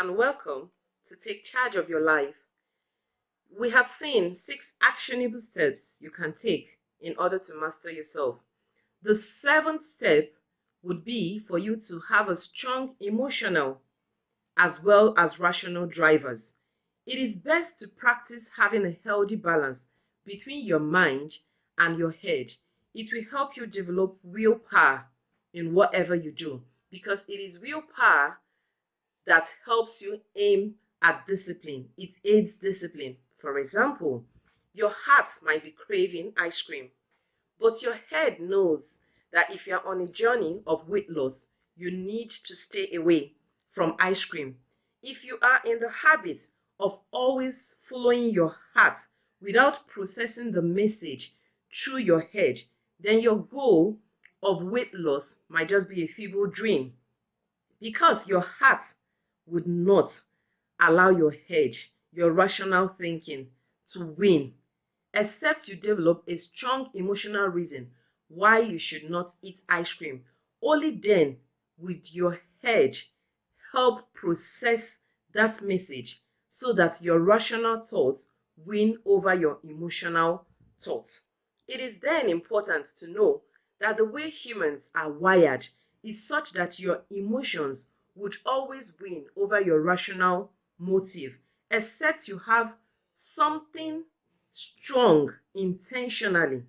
and welcome to Take Charge of Your Life. We have seen 6 actionable steps you can take in order to master yourself. The 7th step would be for you to have a strong emotional as well as rational drivers. It is best to practice having a healthy balance between your mind and your head. It will help you develop willpower in whatever you do, because it is willpower that helps you aim at discipline. It aids discipline. For example, your heart might be craving ice cream, but your head knows that if you're on a journey of weight loss, you need to stay away from ice cream. If you are in the habit of always following your heart without processing the message through your head, then your goal of weight loss might just be a feeble dream, because your heart would not allow your head, your rational thinking, to win, except you develop a strong emotional reason why you should not eat ice cream. Only then would your head help process that message so that your rational thoughts win over your emotional thoughts. It is then important to know that the way humans are wired is such that your emotions would always win over your rational motive, except you have something strong intentionally,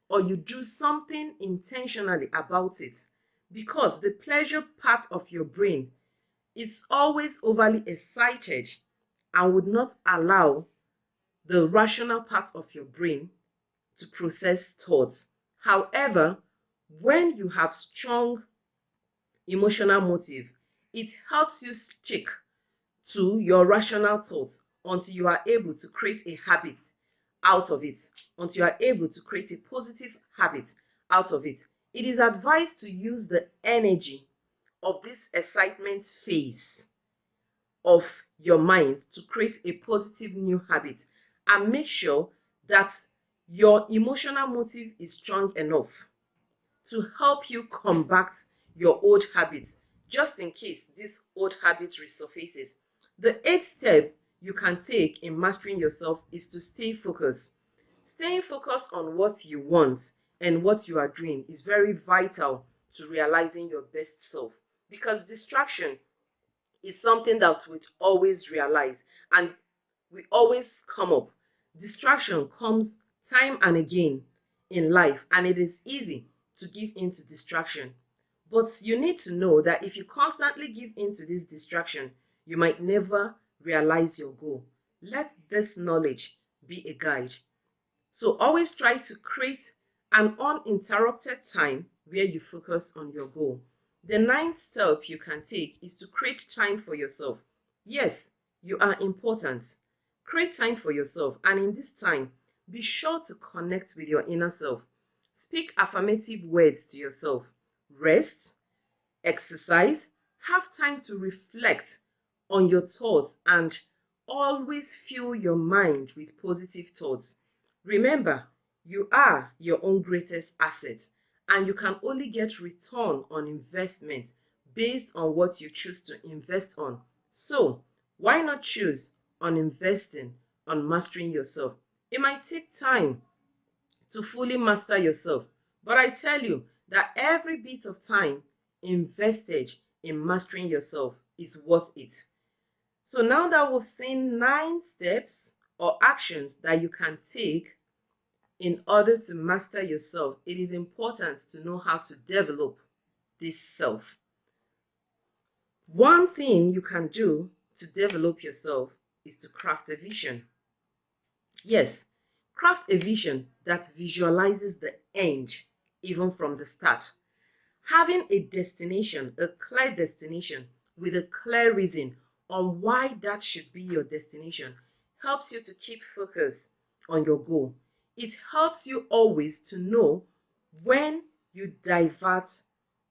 or you do something intentionally about it, because the pleasure part of your brain is always overly excited and would not allow the rational part of your brain to process thoughts. However, when you have strong emotional motive, it helps you stick to your rational thoughts until you are able to create a habit out of it, until you are able to create a positive habit out of it. It is advised to use the energy of this excitement phase of your mind to create a positive new habit, and make sure that your emotional motive is strong enough to help you combat your old habits, just in case this old habit resurfaces. The 8th step you can take in mastering yourself is to stay focused. Staying focused on what you want and what you are doing is very vital to realizing your best self, because distraction is something that we always realize and we always come up. Distraction comes time and again in life, and it is easy to give into distraction. But you need to know that if you constantly give into this distraction, you might never realize your goal. Let this knowledge be a guide. So always try to create an uninterrupted time where you focus on your goal. The 9th step you can take is to create time for yourself. Yes, you are important. Create time for yourself, and in this time, be sure to connect with your inner self. Speak affirmative words to yourself. Rest, exercise, have time to reflect on your thoughts, and always fill your mind with positive thoughts. Remember, you are your own greatest asset, and you can only get return on investment based on what you choose to invest on. So, why not choose on investing on mastering yourself? It might take time to fully master yourself, but I tell you that every bit of time invested in mastering yourself is worth it. So now that we've seen 9 steps or actions that you can take in order to master yourself, it is important to know how to develop this self. One thing you can do to develop yourself is to craft a vision. Yes, craft a vision that visualizes the end even from the start. Having a destination, a clear destination with a clear reason on why that should be your destination, helps you to keep focus on your goal. It helps you always to know when you divert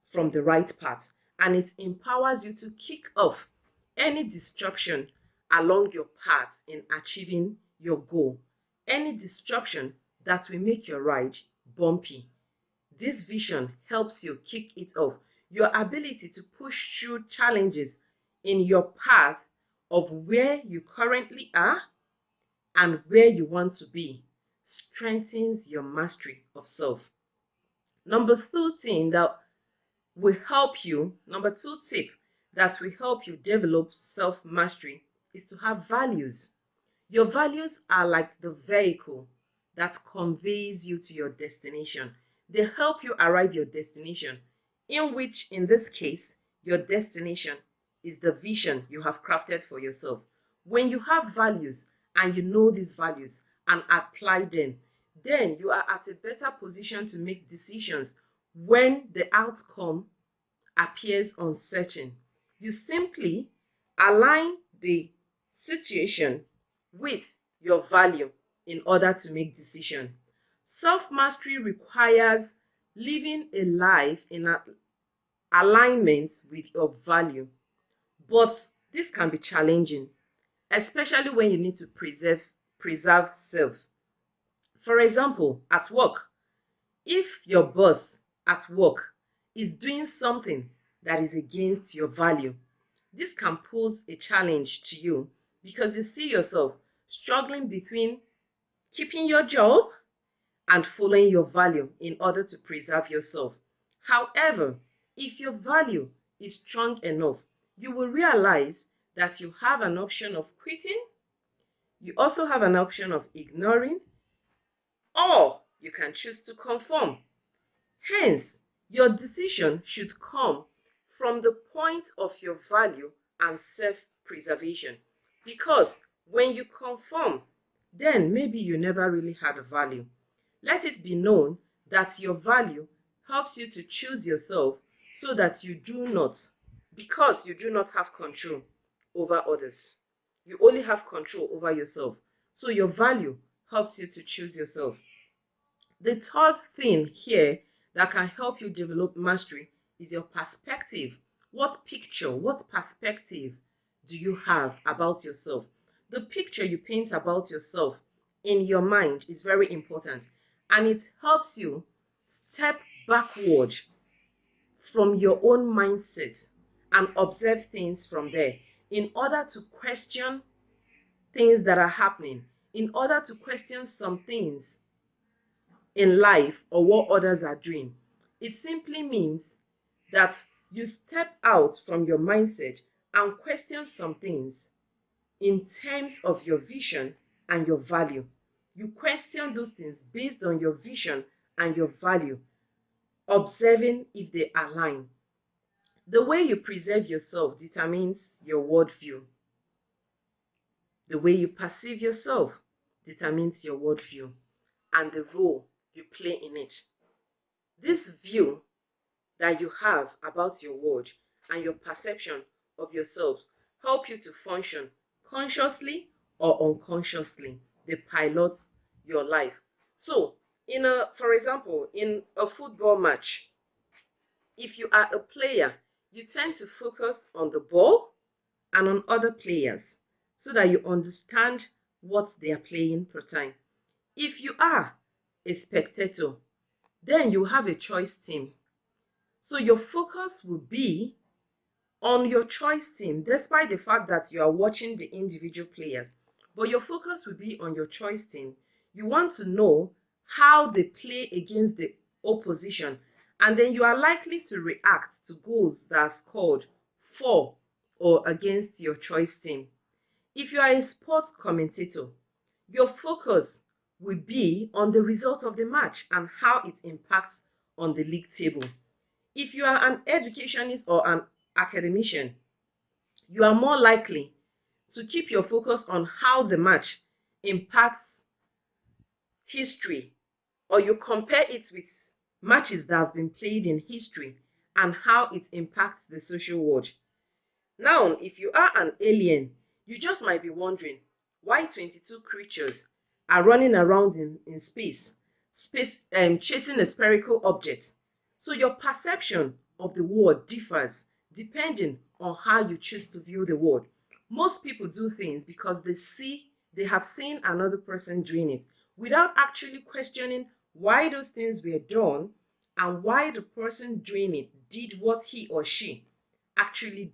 from the right path, and it empowers you to kick off any disruption along your path in achieving your goal. Any disruption that will make your ride bumpy. This vision helps you kick it off. Your ability to push through challenges in your path of where you currently are and where you want to be strengthens your mastery of self. Number two thing that will help you, number two tip that will help you develop self mastery is to have values. Your values are like the vehicle that conveys you to your destination. They help you arrive your destination, in which, in this case, your destination is the vision you have crafted for yourself. When you have values and you know these values and apply them, then you are at a better position to make decisions when the outcome appears uncertain. You simply align the situation with your value in order to make decision. Self mastery requires living a life in alignment with your value, but this can be challenging, especially when you need to preserve self. For example, at work, if your boss at work is doing something that is against your value, this can pose a challenge to you because you see yourself struggling between keeping your job and following your value in order to preserve yourself. However, if your value is strong enough, you will realize that you have an option of quitting, you also have an option of ignoring, or you can choose to conform. Hence, your decision should come from the point of your value and self-preservation. Because when you conform, then maybe you never really had a value. Let it be known that your value helps you to choose yourself so that you do not, because you do not have control over others. You only have control over yourself. So your value helps you to choose yourself. The third thing here that can help you develop mastery is your perspective. What perspective do you have about yourself? The picture you paint about yourself in your mind is very important, and it helps you step backward from your own mindset and observe things from there in order to question things that are happening, in order to question some things in life or what others are doing. It simply means that you step out from your mindset and question some things in terms of your vision and your value. You question those things based on your vision and your value, observing if they align. The way you preserve yourself determines your worldview. The way you perceive yourself determines your worldview and the role you play in it. This view that you have about your world and your perception of yourself help you to function consciously or unconsciously. They pilot your life. So, for example, in a football match, if you are a player, you tend to focus on the ball and on other players so that you understand what they are playing per time. If you are a spectator, then you have a choice team. So your focus will be on your choice team, despite the fact that you are watching the individual players. But your focus will be on your choice team. You want to know how they play against the opposition, and then you are likely to react to goals that are scored for or against your choice team. If you are a sports commentator, your focus will be on the result of the match and how it impacts on the league table. If you are an educationist or an academician, you are more likely to keep your focus on how the match impacts history, or you compare it with matches that have been played in history and how it impacts the social world. Now, if you are an alien, you just might be wondering why 22 creatures are running around in space, chasing a spherical object. So your perception of the world differs depending on how you choose to view the world. Most people do things because they have seen another person doing it without actually questioning why those things were done and why the person doing it did what he or she actually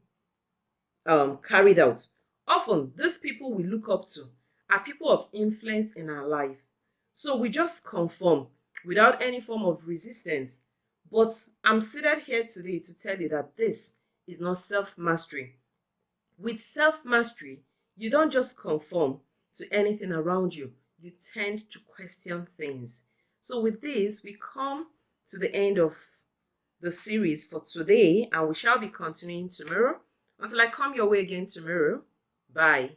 carried out, Often, these people we look up to are people of influence in our life. So we just conform without any form of resistance. But I'm seated here today to tell you that this is not self mastery. With self mastery, you don't just conform to anything around you, you tend to question things. So, with this, we come to the end of the series for today, and we shall be continuing tomorrow. Until I come your way again tomorrow, bye.